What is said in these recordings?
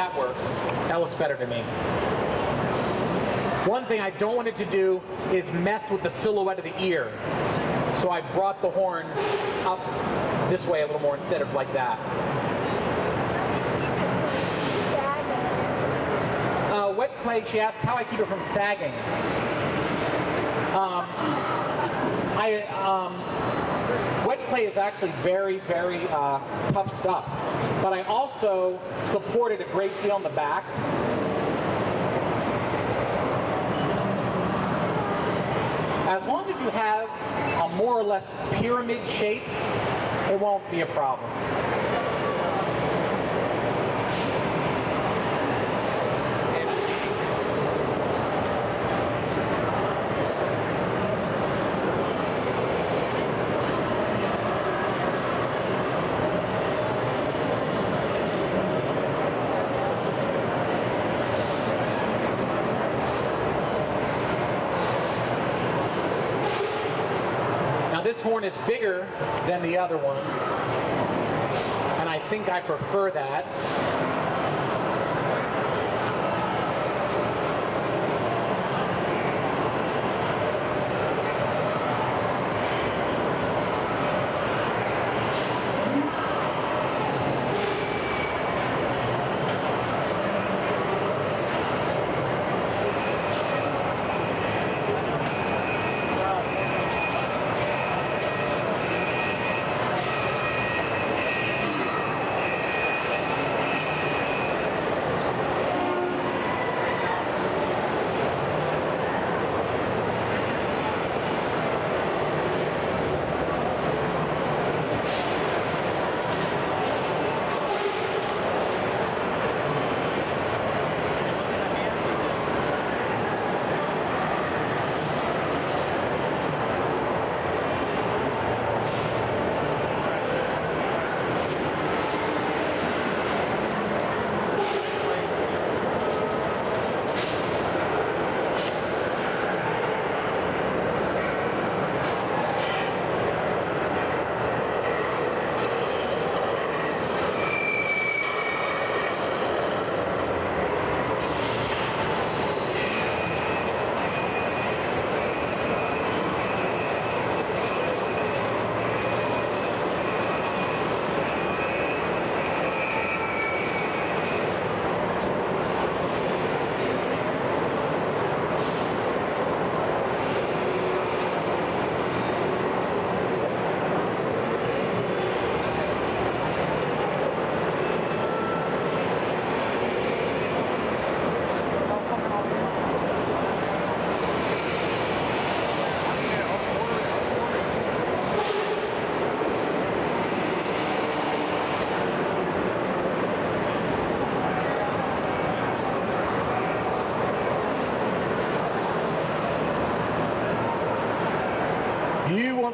that works. That looks better to me. One thing I don't want it to do is mess with the silhouette of the ear. So I brought the horns up this way a little more instead of like that. Wet clay, she asked how I keep it from sagging. Wet clay is actually very, very tough stuff. But I also support it a great deal in the back. As long as you have a more or less pyramid shape, it won't be a problem. This horn is bigger than the other one, and I think I prefer that.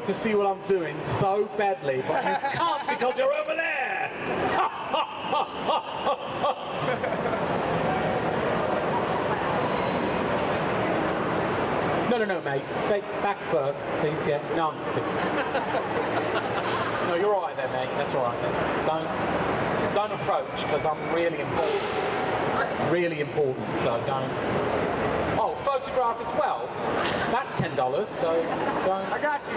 To see what I'm doing so badly, but you can't because you're over there. No, mate. Stay back further, please. Yeah. No, I'm just kidding. No, you're all right there, mate. That's all right then. Don't approach because I'm really important. Really important. So don't. Oh, photograph as well. That's $10, so don't. I got you.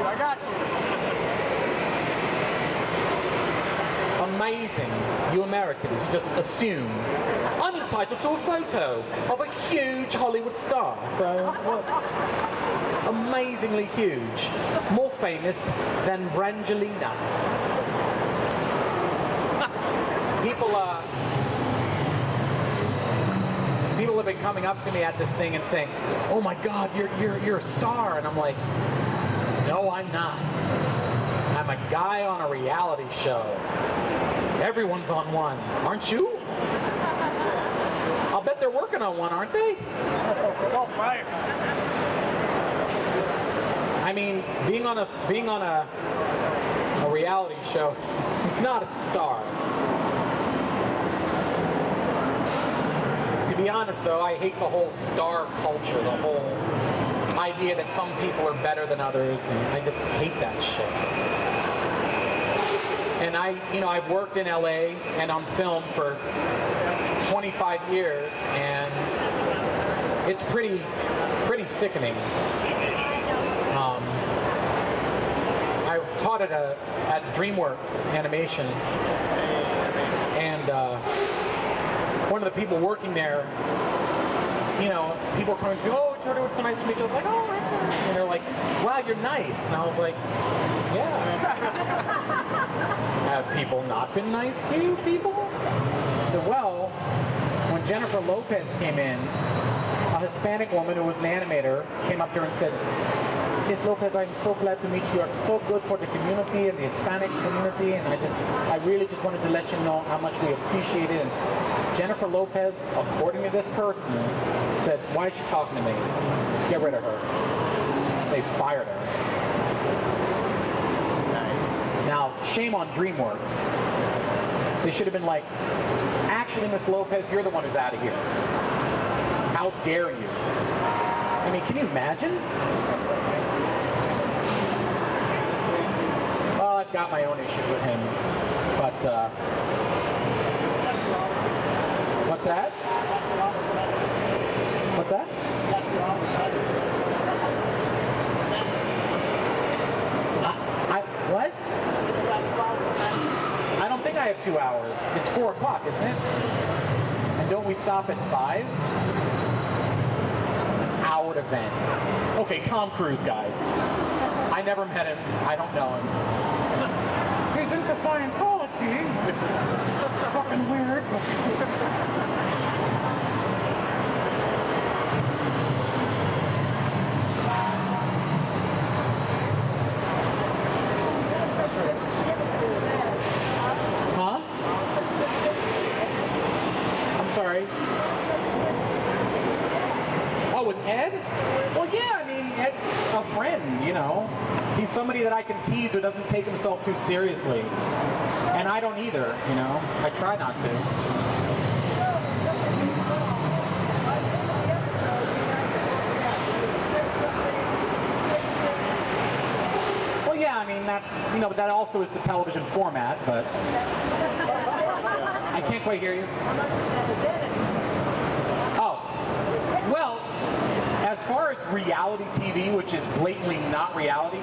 Amazing, you Americans, you just assume I'm entitled to a photo of a huge Hollywood star. So, what? Amazingly huge. More famous than Brangelina. People have been coming up to me at this thing and saying, "Oh my God, you're a star," and I'm like, "No, I'm not. I'm a guy on a reality show. Everyone's on one, aren't you? I'll bet they're working on one, aren't they?" It's called life. I mean, being on a reality show is not a star. To be honest though, I hate the whole star culture, the whole idea that some people are better than others, and I just hate that shit. And I've worked in LA and on film for 25 years, and it's pretty sickening. I taught at DreamWorks Animation, and one of the people working there, people are coming to me, oh, Jordu, it's so nice to meet you. I was like, oh, and they're like, wow, you're nice. And I was like, yeah. Have people not been nice to you, people? I said, well, when Jennifer Lopez came in, a Hispanic woman who was an animator came up here and said, Ms. Lopez, I'm so glad to meet you. You are so good for the community and the Hispanic community, and I really just wanted to let you know how much we appreciate it. And Jennifer Lopez, according to this person, said, why is she talking to me? Get rid of her. They fired her. Nice. Now, shame on DreamWorks. They should have been like, actually, Ms. Lopez, you're the one who's out of here. How dare you? I mean, can you imagine? Well, I've got my own issues with him, but, what's that? What's that? What? I don't think I have 2 hours. It's 4 o'clock, isn't it? And don't we stop at 5? An hour event. Okay, Tom Cruise, guys. I never met him. I don't know him. He's into Scientology. Fucking weird. Huh? I'm sorry. Oh, with Ed? Well, yeah, I mean, Ed's a friend, He's somebody that I can tease who doesn't take himself too seriously. And I don't either, I try not to. Well, yeah, I mean, that's, but that also is the television format, but I can't quite hear you. Oh, well, as far as reality TV, which is blatantly not reality,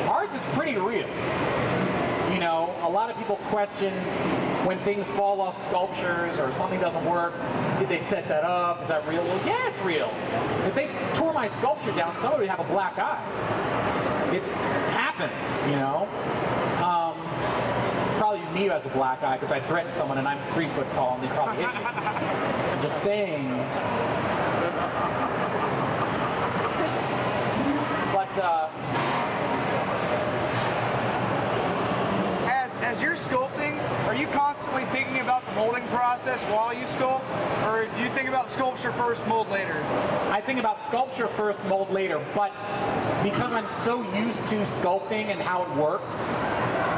ours is pretty real. A lot of people question when things fall off sculptures or something doesn't work, did they set that up? Is that real? Well, yeah, it's real. If they tore my sculpture down, somebody would have a black eye. It happens, Probably me who has a black eye because I threatened someone and I'm 3 foot tall and they probably hit me. I'm just saying. But, As you're sculpting, are you constantly thinking about the molding process while you sculpt? Or do you think about sculpture first, mold later? I think about sculpture first, mold later, but because I'm so used to sculpting and how it works,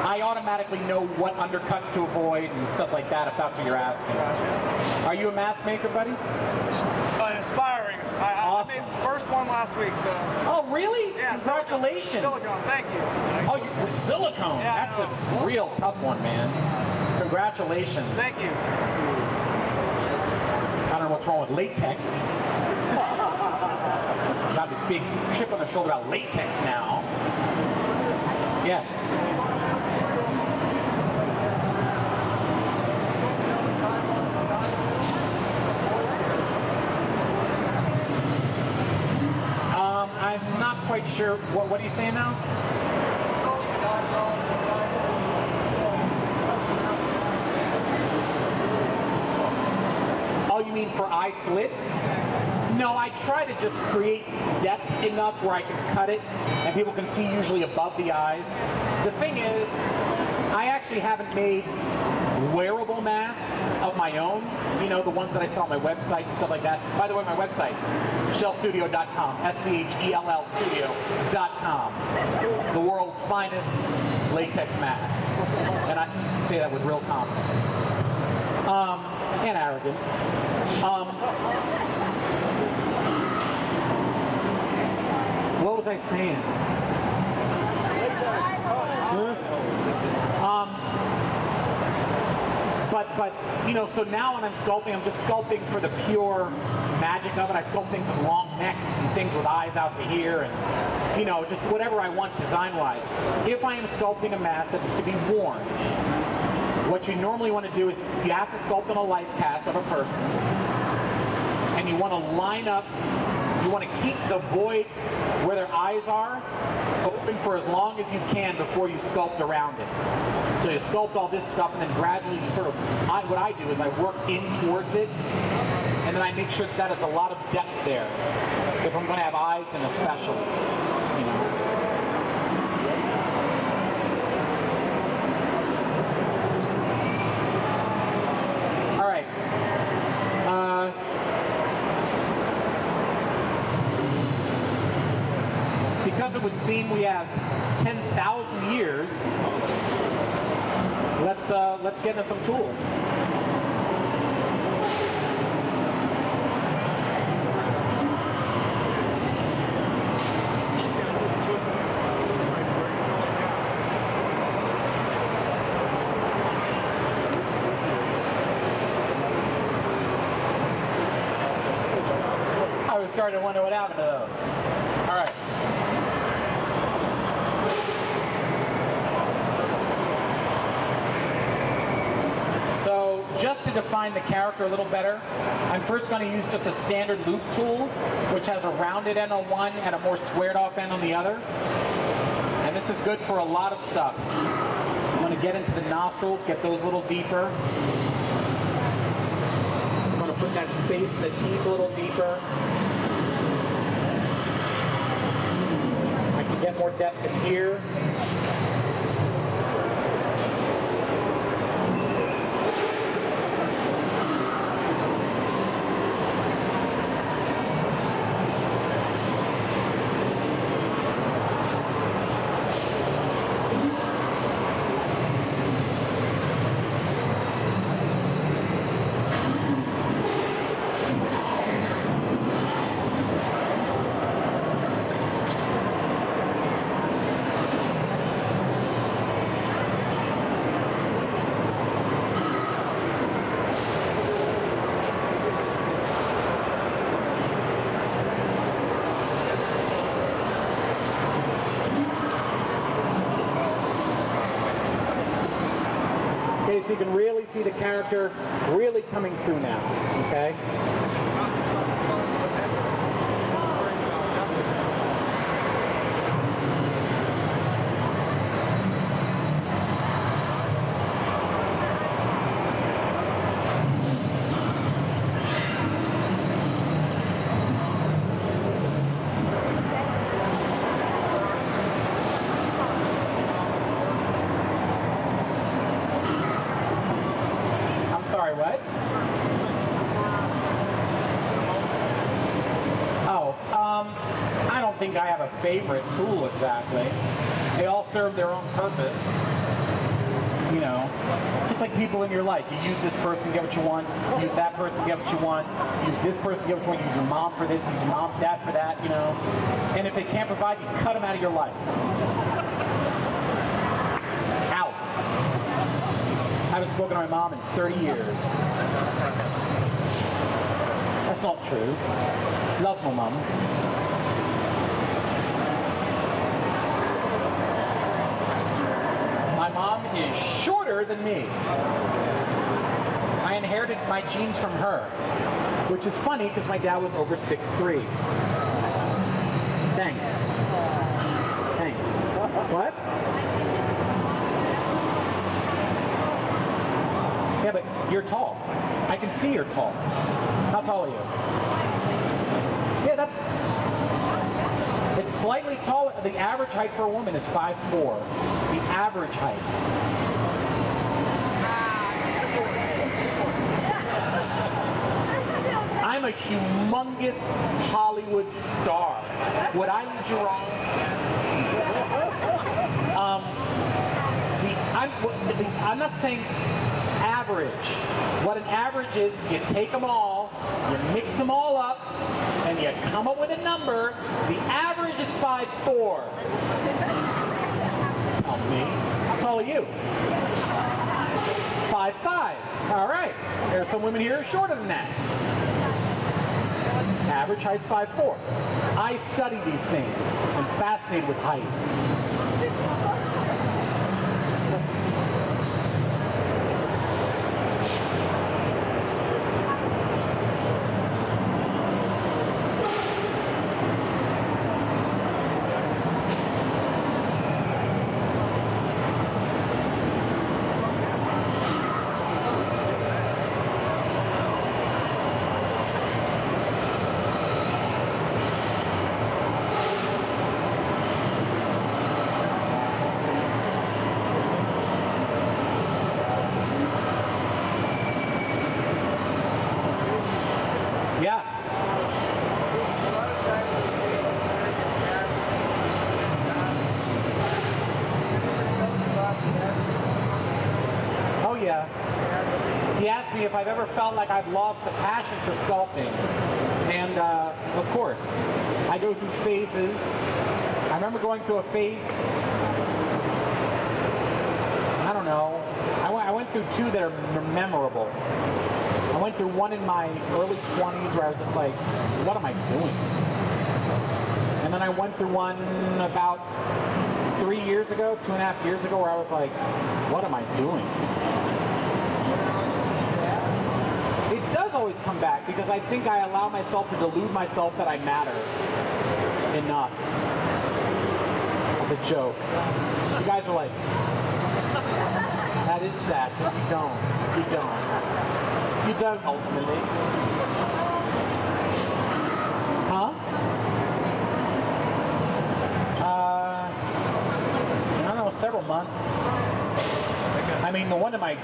I automatically know what undercuts to avoid and stuff like that, if that's what you're asking. Gotcha. Are you a mask maker, buddy? Aspiring. Awesome. I made the first one last week, so. Oh, really? Yeah, congratulations. Silicone, thank you. Oh, with silicone? Yeah, That's a real tough one, man. Congratulations. Thank you. I don't know what's wrong with latex. Got this big chip on the shoulder about latex now. Yes. I'm not quite sure. What are you saying now? Oh, you mean for eye slits? No, I try to just create depth enough where I can cut it and people can see usually above the eyes. The thing is, I actually haven't made wearable masks of my own, the ones that I sell on my website and stuff like that. By the way, my website, schellstudio.com, SCHELL studio.com. The world's finest latex masks. And I say that with real confidence. And arrogance. What was I saying? but you know, so now when I'm sculpting, I'm just sculpting for the pure magic of it. I sculpt things with long necks and things with eyes out to here, and you know, just whatever I want design-wise. If I am sculpting a mask that is to be worn, what you normally want to do is you have to sculpt on a light cast of a person, and you want to line up. You want to keep the void where their eyes are open for as long as you can before you sculpt around it. So you sculpt all this stuff, and then gradually you sort of, what I do is I work in towards it, and then I make sure that it's a lot of depth there. If I'm going to have eyes in especially, you know. All right. Because it would seem we have 10,000 years, let's get into some tools. I was starting to wonder what happened to those. All right. So just to define the character a little better, I'm first going to use just a standard loop tool, which has a rounded end on one and a more squared off end on the other. And this is good for a lot of stuff. I'm going to get into the nostrils, get those a little deeper. I'm going to put that space in the teeth a little deeper. I can get more depth in here. So you can really see the character really coming through now, okay? Sorry, what? Oh, I don't think I have a favorite tool exactly. They all serve their own purpose. You know, just like people in your life. You use this person to get what you want, use that person to get what you want, use this person to get what you want, use your mom for this, use your mom's dad for that, you know. And if they can't provide, you cut them out of your life. Out. I haven't spoken to my mom in 30 years. That's not true. Love my mom. My mom is shorter than me. I inherited my genes from her, which is funny because my dad was over 6'3". Thanks. Thanks. What? Yeah, but you're tall. I can see you're tall. How tall are you? Yeah, it's slightly taller. The average height for a woman is 5'4". The average height. I'm a humongous Hollywood star. Would I lead you wrong? I'm not saying average. What an average is you take them all, you mix them all up, and you come up with a number. The average is 5'4". Tell me. How tall are you? 5'4". 5'5". All right. There's some women here shorter than that. Average height's 5'4". I study these things. I'm fascinated with height. He asked me if I've ever felt like I've lost the passion for sculpting. And of course, I go through phases. I remember going through a phase, I don't know, I went through two that are memorable. I went through one in my early 20s where I was just like, what am I doing? And then I went through one about 3 years ago, 2.5 years ago, where I was like, what am I doing? It does always come back because I think I allow myself to delude myself that I matter enough. It's a joke. You guys are like, that is sad, but you don't. You don't. You don't ultimately. Huh? I don't know, several months. I mean, the one in my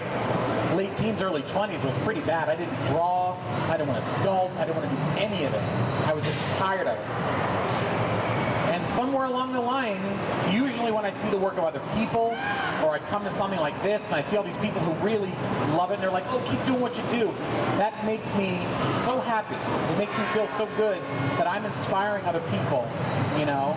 late teens, early 20s was pretty bad. I didn't draw, I didn't want to sculpt, I didn't want to do any of it. I was just tired of it. And somewhere along the line, usually when I see the work of other people, or I come to something like this, and I see all these people who really love it, and they're like, oh, keep doing what you do. That makes me so happy. It makes me feel so good that I'm inspiring other people, you know?